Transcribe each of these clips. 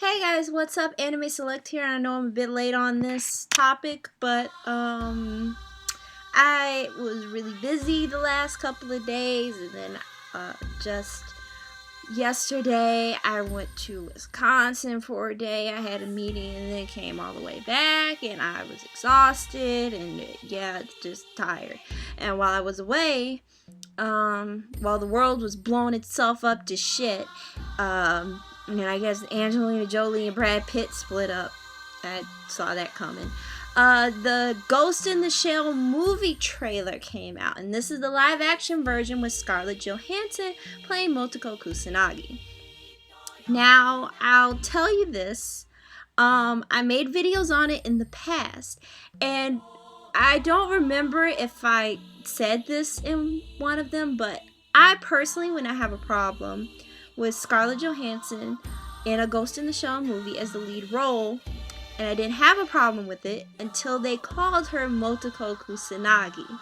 Hey guys, what's up? AnimeSelect here. I know I'm a bit late on this topic, but I was really busy the last couple of days, and then just yesterday I went to Wisconsin for a day. I had a meeting and then came all the way back, and I was exhausted and just tired. And while I was away, while the world was blowing itself up to shit, and I guess Angelina Jolie and Brad Pitt split up. I saw that coming. The Ghost in the Shell movie trailer came out, and this is the live action version with Scarlett Johansson playing Motoko Kusanagi. Now, I'll tell you this. I made videos on it in the past, and I don't remember if I said this in one of them, but I personally, when I have a problem with Scarlett Johansson in a Ghost in the Shell movie as the lead role, and I didn't have a problem with it until they called her Motoko Kusanagi.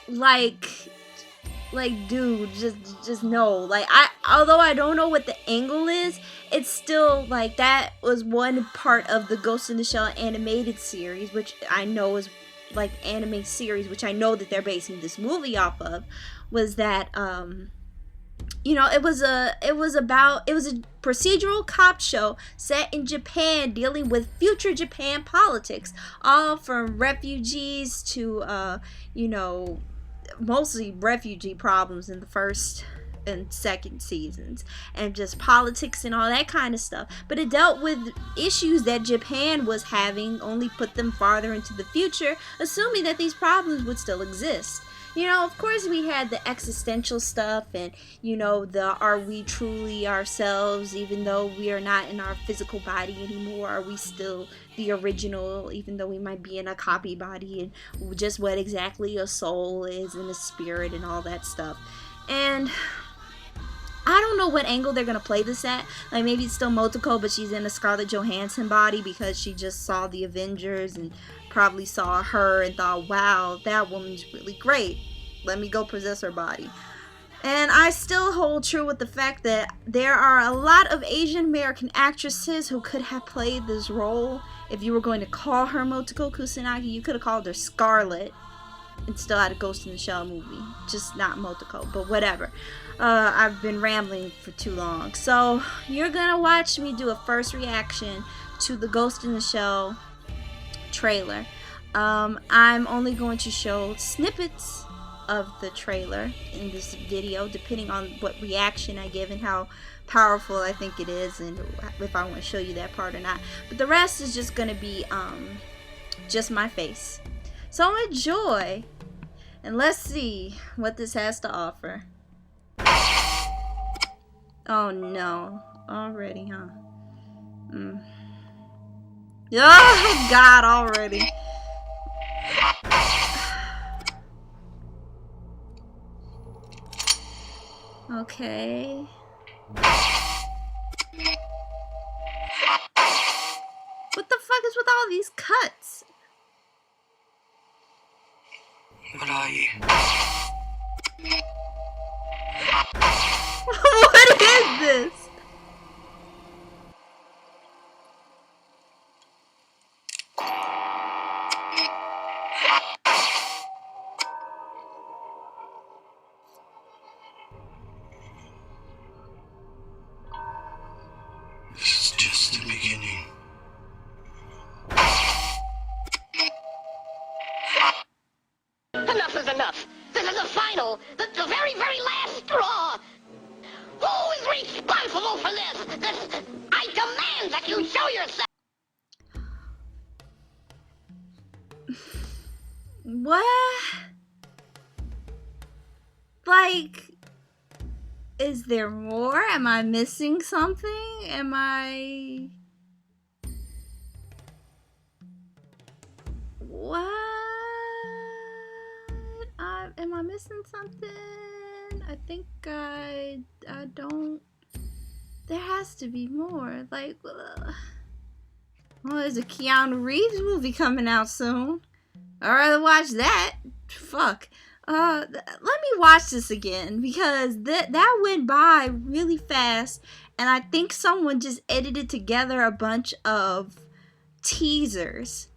Like, dude, just no. Like, although I don't know what the angle is, it's still, like, that was one part of the Ghost in the Shell animated series, which I know is, like, anime series, which I know that they're basing this movie off of, was that, it was a procedural cop show set in Japan dealing with future Japan politics, all from refugees to, mostly refugee problems in the first and second seasons, and just politics and all that kind of stuff. But it dealt with issues that Japan was having, only put them farther into the future, assuming that these problems would still exist. Of course we had the existential stuff and, the are we truly ourselves even though we are not in our physical body anymore? Are we still the original even though we might be in a copy body? And just what exactly a soul is and a spirit and all that stuff. And I don't know what angle they're going to play this at. Like, maybe it's still Motoko, but she's in a Scarlett Johansson body because she just saw the Avengers and probably saw her and thought, wow, that woman's really great. Let me go possess her body. And I still hold true with the fact that there are a lot of Asian American actresses who could have played this role. If you were going to call her Motoko Kusanagi, you could have called her Scarlett and still had a Ghost in the Shell movie. Just not Motoko, but whatever. I've been rambling for too long. So you're gonna watch me do a first reaction to the Ghost in the Shell trailer. I'm only going to show snippets of the trailer in this video, depending on what reaction I give and how powerful I think it is, and if I want to show you that part or not. But the rest is just gonna be just my face. So enjoy, and let's see what this has to offer. Oh no, already, huh? Oh God, already. Okay. What the fuck is with all these cuts? What are you? What is this? This is just the beginning. Enough is enough. This is the final, the very, very last straw. Who is responsible for this? I demand that you show yourself. What? Like, is there more? Am I missing something? Am I... What? Am I missing something? I think I don't... There has to be more. Like, well, there's a Keanu Reeves movie coming out soon. I'd rather watch that. Fuck. Let me watch this again, because that went by really fast, and I think someone just edited together a bunch of teasers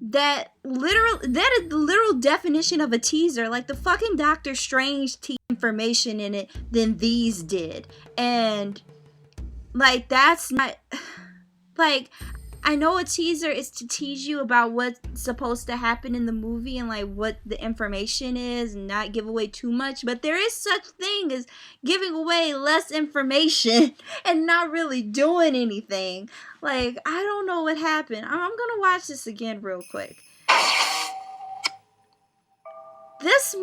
that is the literal definition of a teaser. Like, the fucking Doctor Strange information in it than these did. And like, that's not like, I know a teaser is to tease you about what's supposed to happen in the movie and like what the information is and not give away too much, but there is such thing as giving away less information and not really doing anything. Like, I don't know what happened. I'm gonna watch this again real quick. This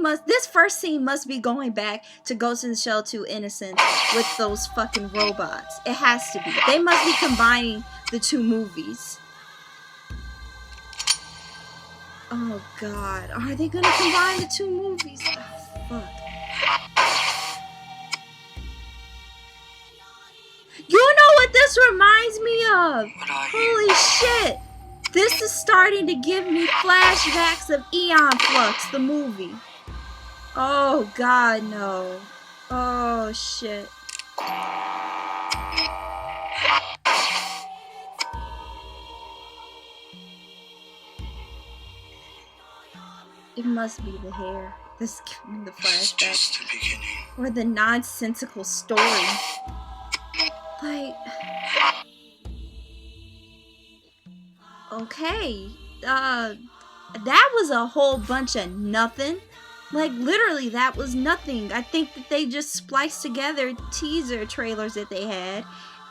first scene must be going back to Ghost in the Shell 2 Innocence with those fucking robots. It has to be. They must be combining the two movies. Oh god. Are they gonna combine the two movies? Oh, fuck. You know what this reminds me of? Holy shit. This is starting to give me flashbacks of Aeon Flux, the movie. Oh god, no. Oh shit. It must be the hair that's giving the flashback. Just the beginning. Or the nonsensical story. Like, okay, that was a whole bunch of nothing. Like, literally, that was nothing. I think that they just spliced together teaser trailers that they had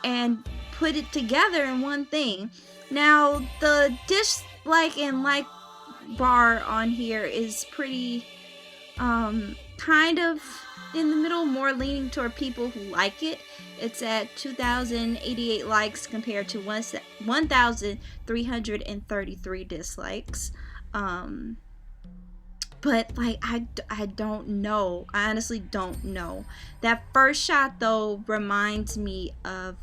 and put it together in one thing. Now, the dislike and like bar on here is pretty, kind of in the middle, more leaning toward people who like it. It's at 2,088 likes compared to 1,333 dislikes. But like, I don't know. I honestly don't know. That first shot though reminds me of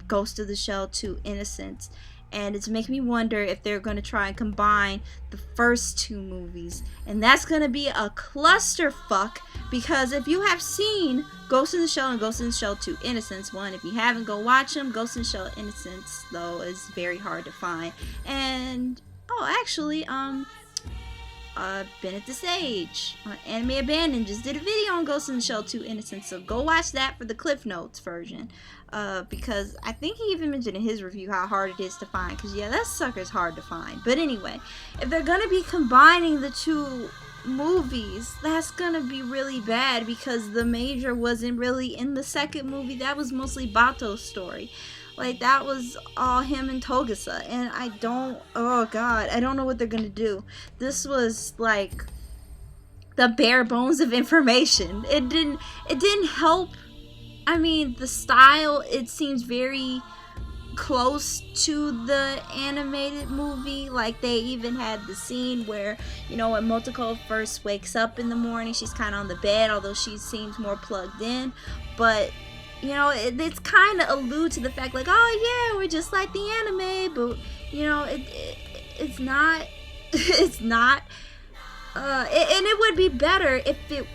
Ghost of the Shell 2 Innocence. And it's making me wonder if they're going to try and combine the first two movies. And that's going to be a clusterfuck, because if you have seen Ghost in the Shell and Ghost in the Shell 2 Innocence, one, if you haven't, go watch them. Ghost in the Shell Innocence, though, is very hard to find. And, oh, actually, Bennett the Sage on Anime Abandoned just did a video on Ghost in the Shell 2 Innocence, so go watch that for the Cliff Notes version. Because I think he even mentioned in his review how hard it is to find, because yeah, that sucker's hard to find. But anyway, if they're gonna be combining the two movies, that's gonna be really bad, because the Major wasn't really in the second movie. That was mostly Bato's story. Like, that was all him and Togasa, and I don't know what they're gonna do. This was like the bare bones of information. It didn't help. I mean, the style, it seems very close to the animated movie. Like, they even had the scene where, you know, when Motoko first wakes up in the morning, she's kind of on the bed, although she seems more plugged in. But, you know, it's kind of allude to the fact, like, oh yeah, we're just like the anime, but, you know, it's not. It's not. And it would be better if it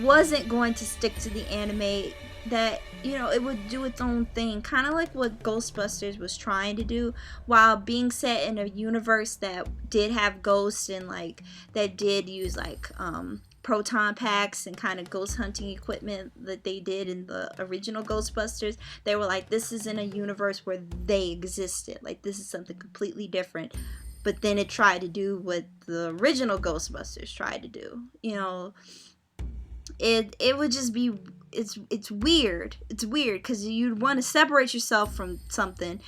wasn't going to stick to the anime, that, you know, it would do its own thing, kind of like what Ghostbusters was trying to do, while being set in a universe that did have ghosts and like that did use like proton packs and kind of ghost hunting equipment that they did in the original Ghostbusters. They were like, this is in a universe where they existed, like this is something completely different. But then it tried to do what the original Ghostbusters tried to do. You know, it would just be, it's weird. It's weird because you'd want to separate yourself from something,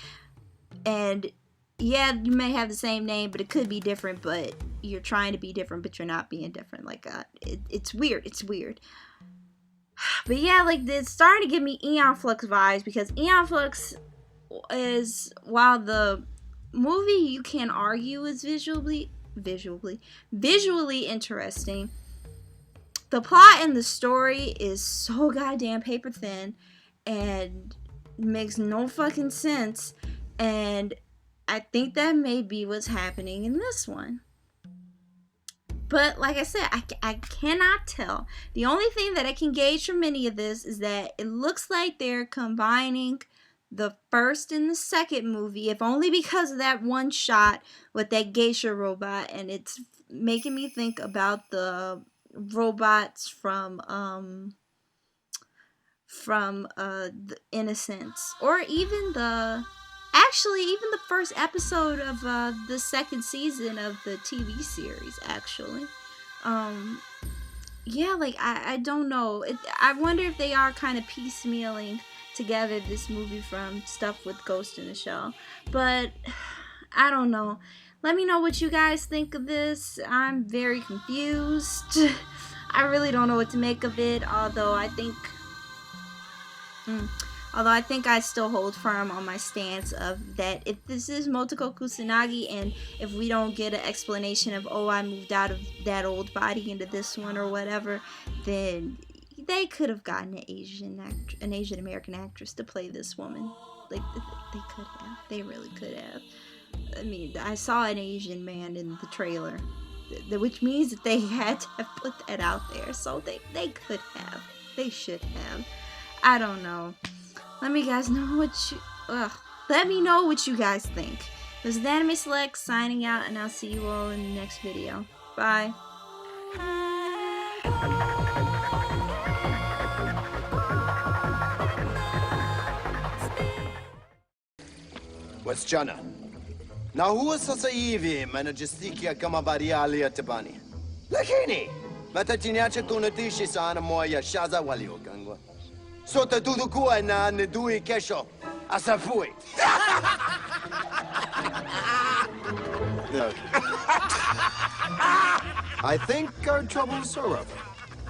and yeah, you may have the same name, but it could be different. But you're trying to be different, but you're not being different. Like, it's weird. It's weird. But yeah, like, it's starting to give me Aeon Flux vibes, because Aeon Flux is, while the movie you can argue is visually interesting, the plot and the story is so goddamn paper thin and makes no fucking sense. And I think that may be what's happening in this one. But like I said, I cannot tell. The only thing that I can gauge from any of this is that it looks like they're combining the first and the second movie, if only because of that one shot with that geisha robot, and it's making me think about the robots from the Innocents, or even the first episode of the second season of the TV series, actually. Yeah, like I don't know. I wonder if they are kind of piecemealing together this movie from stuff with Ghost in the Shell. But I don't know. Let me know what you guys think of this. I'm very confused. I really don't know what to make of it, although I think I still hold firm on my stance of that if this is Motoko Kusanagi, and if we don't get an explanation of, oh, I moved out of that old body into this one or whatever, then they could have gotten an Asian American actress to play this woman. Like, they could have. They really could have. I mean, I saw an Asian man in the trailer, which means that they had to have put that out there. So they could have. They should have. I don't know. Let me know what you guys think. This is AnimeSelect signing out, and I'll see you all in the next video. Bye. Wasichana, na huwa sasa hivi manajisikia kama bariali ya tabani, lakini matatiniache tunatishi sana moya shaza waliogangwa. Sote tudukuwa na nedui kesho asafui. I think our troubles are over.